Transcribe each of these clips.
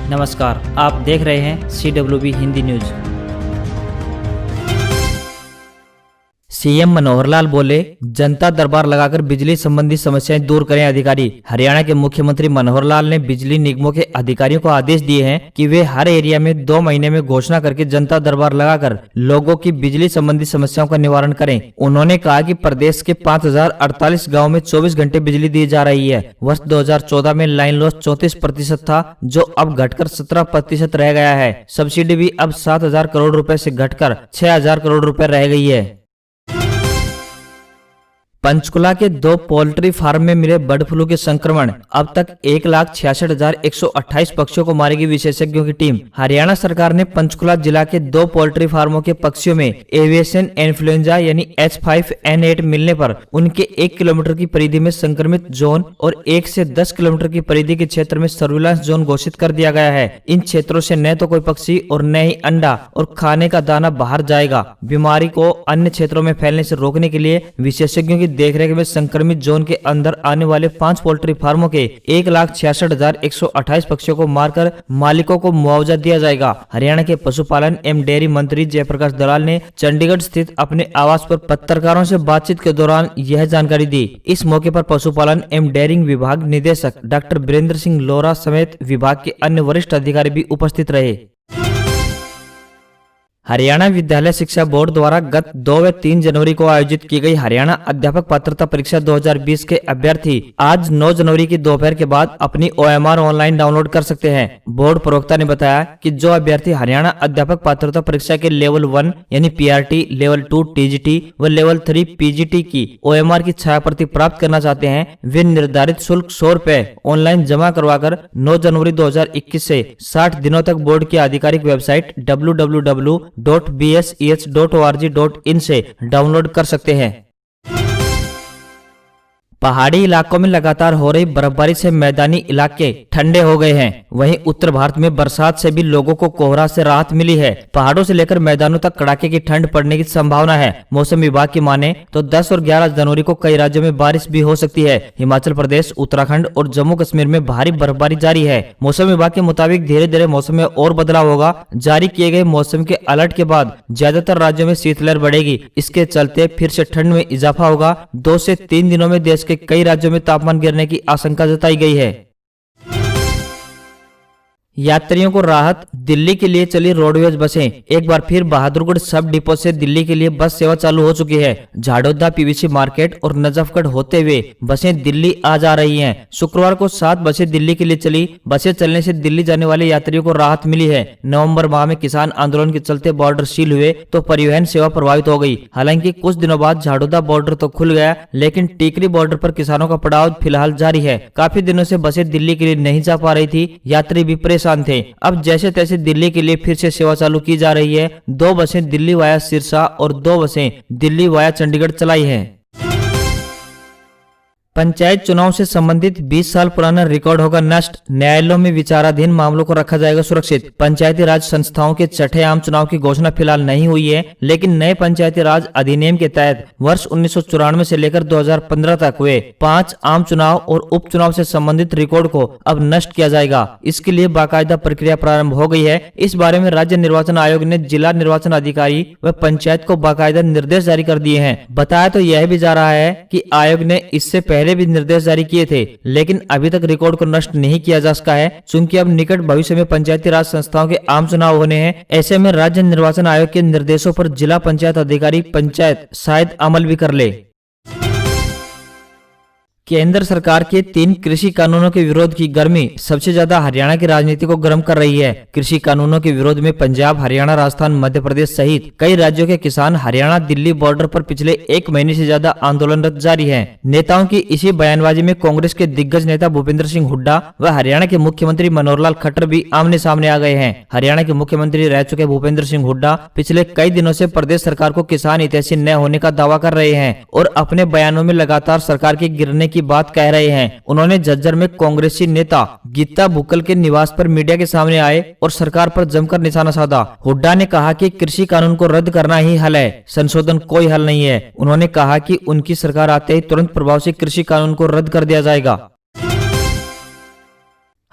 नमस्कार, आप देख रहे हैं CWB Hindi news. CM Manohar Lal बोले, जनता दरबार लगाकर बिजली संबंधी समस्याएं दूर करें अधिकारी। हरियाणा के मुख्यमंत्री मनोहर लाल ने बिजली निगमों के अधिकारियों को आदेश दिए हैं कि वे हर एरिया में 2 महीने में घोषणा करके जनता दरबार लगाकर लोगों की बिजली संबंधी समस्याओं का निवारण करें। उन्होंने कहा कि प्रदेश के 5048 गाँव में 24 घंटे बिजली दी जा रही है। वर्ष 2014 में लाइन लॉस 34% था, जो अब घटकर 17% रह गया है। सब्सिडी भी अब 7000 करोड़ रुपए से घटकर 6000 करोड़ रुपए रह गई है। पंचकुला के 2 पोल्ट्री फार्म में मिले बर्ड फ्लू के संक्रमण, अब तक 1,66,128 पक्षियों को मारेगी विशेषज्ञों की टीम। हरियाणा सरकार ने पंचकुला जिला के 2 पोल्ट्री फार्मों के पक्षियों में एविएशन इन्फ्लुएंजा यानी H5N8 मिलने पर उनके 1 किलोमीटर की परिधि में संक्रमित जोन और 1 से 10 किलोमीटर की परिधि के क्षेत्र में सर्विलांस जोन घोषित कर दिया गया है। इन क्षेत्रों से न तो कोई पक्षी और न ही अंडा और खाने का दाना बाहर जाएगा। बीमारी को अन्य क्षेत्रों में फैलने से रोकने के लिए विशेषज्ञों की देखरेख में संक्रमित जोन के अंदर आने वाले 5 पोल्ट्री फार्मों के 1,66,128 पक्षियों को मारकर मालिकों को मुआवजा दिया जाएगा। हरियाणा के पशुपालन एवं डेयरी मंत्री जयप्रकाश दलाल ने चंडीगढ़ स्थित अपने आवास पर पत्रकारों से बातचीत के दौरान यह जानकारी दी। इस मौके पर पशुपालन एवं डेयरिंग विभाग निदेशक डॉक्टर वीरेंद्र सिंह लोरा समेत विभाग के अन्य वरिष्ठ अधिकारी भी उपस्थित रहे। हरियाणा विद्यालय शिक्षा बोर्ड द्वारा गत 2 व 3 जनवरी को आयोजित की गई हरियाणा अध्यापक पात्रता परीक्षा 2020 के अभ्यर्थी आज 9 जनवरी की दोपहर के बाद अपनी OMR ऑनलाइन डाउनलोड कर सकते हैं। बोर्ड प्रवक्ता ने बताया कि जो अभ्यर्थी हरियाणा अध्यापक पात्रता परीक्षा के लेवल 1 यानी PRT, लेवल 2 TGT व लेवल 3 PGT की OMR की छायाप्रति प्राप्त करना चाहते हैं, वे निर्धारित शुल्क 100 रुपए ऑनलाइन जमा करवाकर 9 जनवरी 2021 से 60 दिनों तक बोर्ड की आधिकारिक वेबसाइट www.bseh.org.in से डाउनलोड कर सकते हैं। पहाड़ी इलाकों में लगातार हो रही बर्फबारी से मैदानी इलाके ठंडे हो गए हैं। वहीं उत्तर भारत में बरसात से भी लोगों को कोहरा से राहत मिली है। पहाड़ों से लेकर मैदानों तक कड़ाके की ठंड पड़ने की संभावना है। मौसम विभाग की माने तो 10 और 11 जनवरी को कई राज्यों में बारिश भी हो सकती है। हिमाचल प्रदेश, उत्तराखंड और जम्मू कश्मीर में भारी बर्फबारी जारी है। मौसम विभाग के मुताबिक धीरे धीरे मौसम में और बदलाव होगा। जारी किए गए मौसम के अलर्ट के बाद ज्यादातर राज्यों में शीतलहर बढ़ेगी। इसके चलते फिर से ठंड में इजाफा होगा। 2 से 3 दिनों में देश के कई राज्यों में तापमान गिरने की आशंका जताई गई है। यात्रियों को राहत, दिल्ली के लिए चली रोडवेज बसें। एक बार फिर बहादुरगढ़ सब डिपो से दिल्ली के लिए बस सेवा चालू हो चुकी है। झाड़ोदा, PVC मार्केट और नजफगढ़ होते हुए बसें दिल्ली आ जा रही हैं। शुक्रवार को 7 बसें दिल्ली के लिए चली। बसें चलने से दिल्ली जाने वाले यात्रियों को राहत मिली है। नवंबर माह में किसान आंदोलन के चलते बॉर्डर सील हुए तो परिवहन सेवा प्रभावित हो गई। हालांकि कुछ दिनों बाद झाड़ोदा बॉर्डर तो खुल गया, लेकिन टीकरी बॉर्डर पर किसानों का पड़ाव फिलहाल जारी है। काफी दिनों से बसें दिल्ली के लिए नहीं जा पा रही थी, यात्री भी परेशान थे। अब जैसे तैसे दिल्ली के लिए फिर से सेवा चालू की जा रही है। 2 बसें दिल्ली वाया सिरसा और 2 बसें दिल्ली वाया चंडीगढ़ चलाई हैं। पंचायत चुनाव से संबंधित 20 साल पुराना रिकॉर्ड होगा नष्ट। न्यायालयों में विचाराधीन मामलों को रखा जाएगा सुरक्षित। पंचायती राज संस्थाओं के छठे आम चुनाव की घोषणा फिलहाल नहीं हुई है, लेकिन नए पंचायती राज अधिनियम के तहत वर्ष 1994 से लेकर 2015 तक हुए 5 आम चुनाव और उपचुनाव से संबंधित रिकॉर्ड को अब नष्ट किया जाएगा। इसके लिए बाकायदा प्रक्रिया प्रारंभ हो गई है। इस बारे में राज्य निर्वाचन आयोग ने जिला निर्वाचन अधिकारी व पंचायत को बाकायदा निर्देश जारी कर दिए हैं। बताया तो यह भी जा रहा है कि आयोग ने इससे पहले भी निर्देश जारी किए थे, लेकिन अभी तक रिकॉर्ड को नष्ट नहीं किया जा सका है, क्योंकि अब निकट भविष्य में पंचायती राज संस्थाओं के आम चुनाव होने हैं। ऐसे में राज्य निर्वाचन आयोग के निर्देशों पर जिला पंचायत अधिकारी पंचायत शायद अमल भी कर ले। केंद्र सरकार के 3 कृषि कानूनों के विरोध की गर्मी सबसे ज्यादा हरियाणा की राजनीति को गर्म कर रही है। कृषि कानूनों के विरोध में पंजाब, हरियाणा, राजस्थान, मध्य प्रदेश सहित कई राज्यों के किसान हरियाणा दिल्ली बॉर्डर पर पिछले 1 महीने से ज्यादा आंदोलनरत जारी हैं। नेताओं की इसी बयानबाजी में कांग्रेस के दिग्गज नेता भूपेंद्र सिंह हुड्डा व हरियाणा के मुख्यमंत्री मनोहर लाल खट्टर भी आमने सामने आ गए हैं। हरियाणा के मुख्यमंत्री रह चुके भूपेंद्र सिंह हुड्डा पिछले कई दिनों से प्रदेश सरकार को किसान हितैषी न होने का दावा कर रहे हैं और अपने बयानों में लगातार सरकार के गिरने की बात कह रहे हैं। उन्होंने झज्जर में कांग्रेसी नेता गीता भुक्कल के निवास पर मीडिया के सामने आए और सरकार पर जमकर निशाना साधा। हुड्डा ने कहा कि कृषि कानून को रद्द करना ही हल है, संशोधन कोई हल नहीं है। उन्होंने कहा कि उनकी सरकार आते ही तुरंत प्रभाव से कृषि कानून को रद्द कर दिया जाएगा।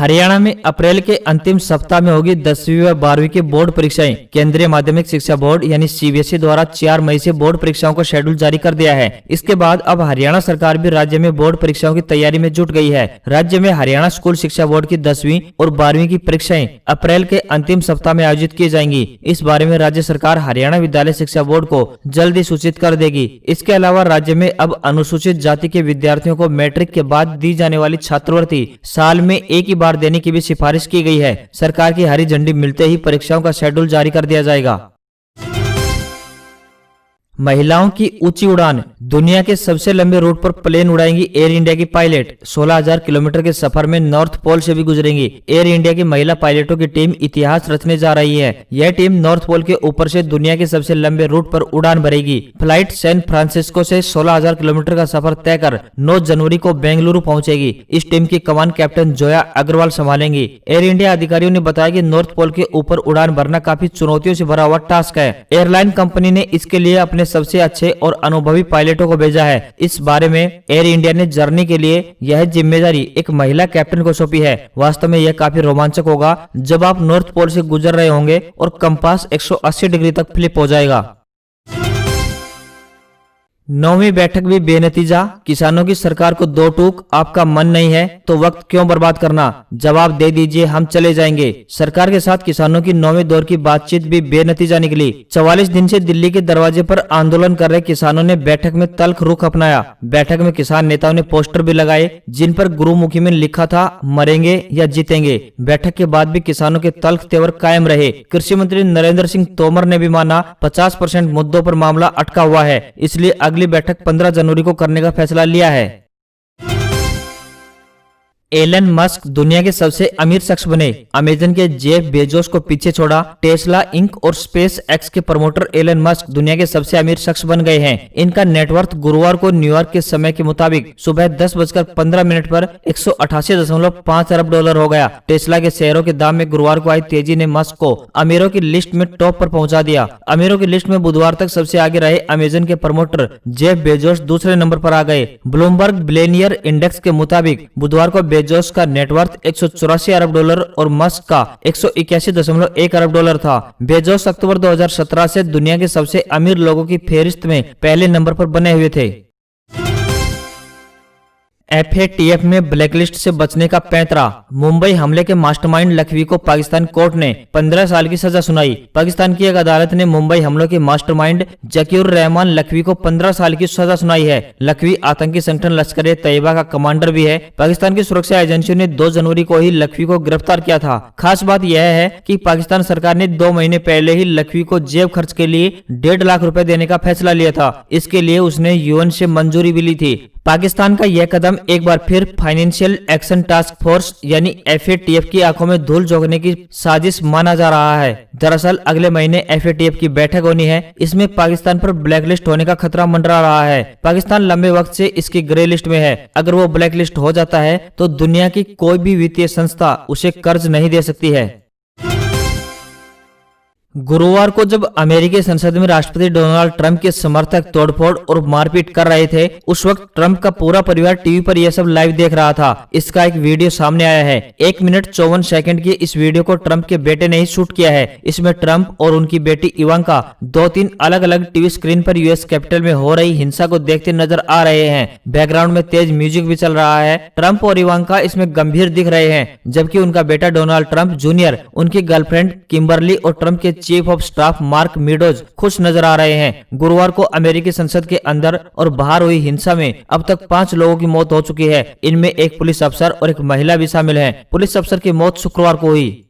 हरियाणा में अप्रैल के अंतिम सप्ताह में होगी 10वीं व 12वीं की बोर्ड परीक्षाएं। केंद्रीय माध्यमिक शिक्षा बोर्ड यानी सीबीएसई द्वारा 4 मई से बोर्ड परीक्षाओं का शेड्यूल जारी कर दिया है। इसके बाद अब हरियाणा सरकार भी राज्य में बोर्ड परीक्षाओं की तैयारी में जुट गई है। राज्य में हरियाणा स्कूल शिक्षा बोर्ड की 10वीं और 12वीं की परीक्षाएं अप्रैल के अंतिम सप्ताह में आयोजित की जाएंगी। इस बारे में राज्य सरकार हरियाणा विद्यालय शिक्षा बोर्ड को जल्दी सूचित कर देगी। इसके अलावा राज्य में अब अनुसूचित जाति के विद्यार्थियों को मैट्रिक के बाद दी जाने वाली छात्रवृत्ति साल में एक ही बार देने की भी सिफारिश की गई है। सरकार की हरी झंडी मिलते ही परीक्षाओं का शेड्यूल जारी कर दिया जाएगा। महिलाओं की ऊंची उड़ान, दुनिया के सबसे लंबे रूट पर प्लेन उड़ाएंगी एयर इंडिया की पायलट। 16,000 किलोमीटर के सफर में नॉर्थ पोल से भी गुजरेंगी। एयर इंडिया की महिला पायलटों की टीम इतिहास रचने जा रही है। यह टीम नॉर्थ पोल के ऊपर से दुनिया के सबसे लंबे रूट पर उड़ान भरेगी। फ्लाइट सैन फ्रांसिस्को से 16,000 किलोमीटर का सफर तय कर 9 जनवरी को बेंगलुरु पहुंचेगी। इस टीम की कमान कैप्टन जोया अग्रवाल संभालेंगी। एयर इंडिया अधिकारियों ने बताया कि नॉर्थ पोल के ऊपर उड़ान भरना काफी चुनौतियों से भरा हुआ टास्क है। एयरलाइन कंपनी ने इसके लिए अपने सबसे अच्छे और अनुभवी पायलटों को भेजा है। इस बारे में एयर इंडिया ने जर्नी के लिए यह जिम्मेदारी एक महिला कैप्टन को सौंपी है। वास्तव में यह काफी रोमांचक होगा जब आप नॉर्थ पोल से गुजर रहे होंगे और कंपास 180 डिग्री तक फ्लिप हो जाएगा। 9वीं बैठक भी बेनतीजा, किसानों की सरकार को 2 टूक, आपका मन नहीं है तो वक्त क्यों बर्बाद करना, जवाब दे दीजिए, हम चले जाएंगे। सरकार के साथ किसानों की 9वें दौर की बातचीत भी बेनतीजा निकली। 44 दिन से दिल्ली के दरवाजे पर आंदोलन कर रहे किसानों ने बैठक में तल्ख रुख अपनाया। बैठक में किसान नेताओं ने पोस्टर भी लगाए जिन पर गुरुमुखी में लिखा था मरेंगे या जीतेंगे। बैठक के बाद भी किसानों के तल्ख तेवर कायम रहे। कृषि मंत्री नरेंद्र सिंह तोमर ने भी माना 50% मुद्दों पर मामला अटका हुआ है, इसलिए अगली बैठक 15 जनवरी को करने का फैसला लिया है। एलन मस्क दुनिया के सबसे अमीर शख्स बने। अमेजन के जेफ बेजोस को पीछे छोड़ा टेस्ला इंक और स्पेस एक्स के प्रमोटर एलन मस्क दुनिया के सबसे अमीर शख्स बन गए हैं। इनका नेटवर्थ गुरुवार को न्यूयॉर्क के समय के मुताबिक सुबह 10:15 पर 188.5 अरब डॉलर हो गया। टेस्ला के शेयरों के दाम में गुरुवार को आई तेजी ने मस्क को अमीरों की लिस्ट में टॉप पर पहुंचा दिया। अमीरों की लिस्ट में बुधवार तक सबसे आगे रहे अमेजन के प्रमोटर जेफ बेजोस दूसरे नंबर पर आ गए। ब्लूमबर्ग बिलियनियर इंडेक्स के मुताबिक बुधवार को बेजोस का नेटवर्थ 184 अरब डॉलर और मस्क का 181.1 अरब डॉलर था। बेजोस अक्टूबर 2017 से दुनिया के सबसे अमीर लोगों की फेहरिस्त में पहले नंबर पर बने हुए थे। FATF में ब्लैकलिस्ट से बचने का पैंतरा, मुंबई हमले के मास्टरमाइंड लखवी को पाकिस्तान कोर्ट ने 15 साल की सजा सुनाई। पाकिस्तान की एक अदालत ने मुंबई हमलों के मास्टरमाइंड जकीउर रहमान लखवी को 15 साल की सजा सुनाई है। लखवी आतंकी संगठन लश्कर तैयबा का कमांडर भी है। पाकिस्तान की सुरक्षा एजेंसियों ने 2 जनवरी को ही लखवी को गिरफ्तार किया था। खास बात यह है कि पाकिस्तान सरकार ने 2 महीने पहले ही लखवी को जेब खर्च के लिए 1.5 लाख रुपए देने का फैसला लिया था। इसके लिए उसने UN से मंजूरी भी ली थी। पाकिस्तान का यह कदम एक बार फिर फाइनेंशियल एक्शन टास्क फोर्स यानी FATF की आंखों में धूल झोंकने की साजिश माना जा रहा है। दरअसल अगले महीने FATF की बैठक होनी है। इसमें पाकिस्तान पर ब्लैकलिस्ट होने का खतरा मंडरा रहा है। पाकिस्तान लंबे वक्त से इसकी ग्रे लिस्ट में है। अगर वो ब्लैकलिस्ट हो जाता है तो दुनिया की कोई भी वित्तीय संस्था उसे कर्ज नहीं दे सकती है। गुरुवार को जब अमेरिकी संसद में राष्ट्रपति डोनाल्ड ट्रंप के समर्थक तोड़फोड़ और मारपीट कर रहे थे, उस वक्त ट्रंप का पूरा परिवार टीवी पर यह सब लाइव देख रहा था। इसका एक वीडियो सामने आया है। 1 मिनट 54 सेकंड की इस वीडियो को ट्रंप के बेटे ने ही शूट किया है। इसमें ट्रंप और उनकी बेटी इवांका 2-3 अलग अलग टीवी स्क्रीन पर US कैपिटल में हो रही हिंसा को देखते नजर आ रहे हैं। बैकग्राउंड में तेज म्यूजिक भी चल रहा है। ट्रंप और इवांका इसमें गंभीर दिख रहे हैं, जबकि उनका बेटा डोनाल्ड ट्रंप जूनियर, उनकी गर्लफ्रेंड किम्बरली और ट्रंप के chief of staff mark meadows खुश नजर आ रहे हैं। गुरुवार को अमेरिकी संसद के अंदर और बाहर हुई हिंसा में अब तक 5 लोगों की मौत हो चुकी है। इनमें एक पुलिस अफसर और एक महिला भी शामिल है। पुलिस अफसर की मौत शुक्रवार को हुई।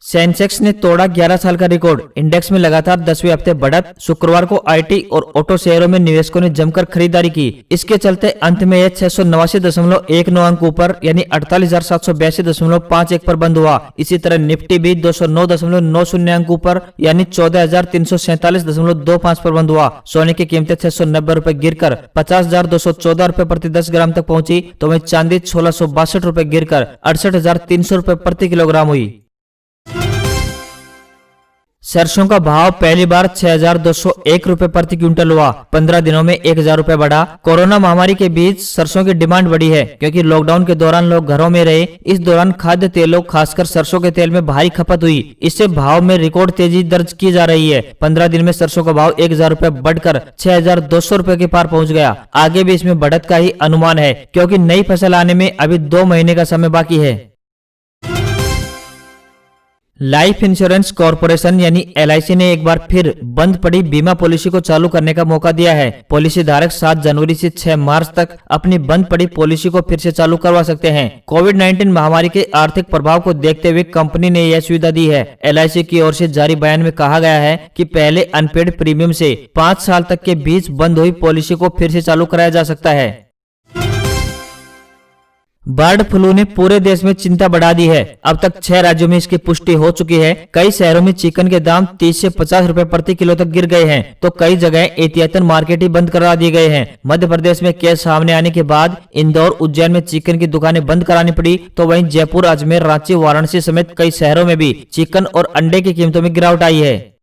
सेंसेक्स ने तोड़ा 11 साल का रिकॉर्ड, इंडेक्स में लगातार 10वें हफ्ते बढ़त। शुक्रवार को IT और ऑटो शेयरों में निवेशकों ने जमकर खरीदारी की। इसके चलते अंत में यह 689.19 अंक ऊपर यानी 48,782.51 पर बंद हुआ। इसी तरह निफ्टी भी 209.90 अंक ऊपर यानी 14,347.25 पर बंद हुआ। सोने की कीमतें 690 रुपए गिरकर 50,214 रुपए प्रति 10 ग्राम तक पहुंची, तो वहीं चांदी 1662 रुपए गिरकर 68,300 रुपए प्रति किलोग्राम हुई। सरसों का भाव पहली बार 6,201 रुपए प्रति क्विंटल हुआ। 15 दिनों में 1,000 रुपए बढ़ा। कोरोना महामारी के बीच सरसों की डिमांड बढ़ी है, क्योंकि लॉकडाउन के दौरान लोग घरों में रहे। इस दौरान खाद्य तेलों, खासकर सरसों के तेल में भारी खपत हुई। इससे भाव में रिकॉर्ड तेजी दर्ज की जा रही है। 15 दिन में सरसों का भाव 1,000 रुपए बढ़कर 6,200 रुपए के पार पहुंच गया। आगे भी इसमें बढ़त का ही अनुमान है, क्योंकि नई फसल आने में अभी 2 महीने का समय बाकी है। लाइफ इंश्योरेंस कॉर्पोरेशन यानी LIC ने एक बार फिर बंद पड़ी बीमा पॉलिसी को चालू करने का मौका दिया है। पॉलिसी धारक 7 जनवरी से 6 मार्च तक अपनी बंद पड़ी पॉलिसी को फिर से चालू करवा सकते हैं। कोविड-19 महामारी के आर्थिक प्रभाव को देखते हुए कंपनी ने यह सुविधा दी है। LIC की ओर से जारी बयान में कहा गया है कि पहले अनपेड प्रीमियम से 5 साल तक के बीच बंद हुई पॉलिसी को फिर से चालू कराया जा सकता है। बर्ड फ्लू ने पूरे देश में चिंता बढ़ा दी है। अब तक 6 राज्यों में इसकी पुष्टि हो चुकी है। कई शहरों में चिकन के दाम 30 से 50 रुपए प्रति किलो तक गिर गए हैं, तो कई जगह एहतियातन मार्केट ही बंद करा दिए गए हैं। मध्य प्रदेश में केस सामने आने के बाद इंदौर, उज्जैन में चिकन की दुकानें बंद करानी पड़ी, तो वहीं जयपुर, अजमेर, रांची, वाराणसी समेत कई शहरों में भी चिकन और अंडे की कीमतों में गिरावट आई है।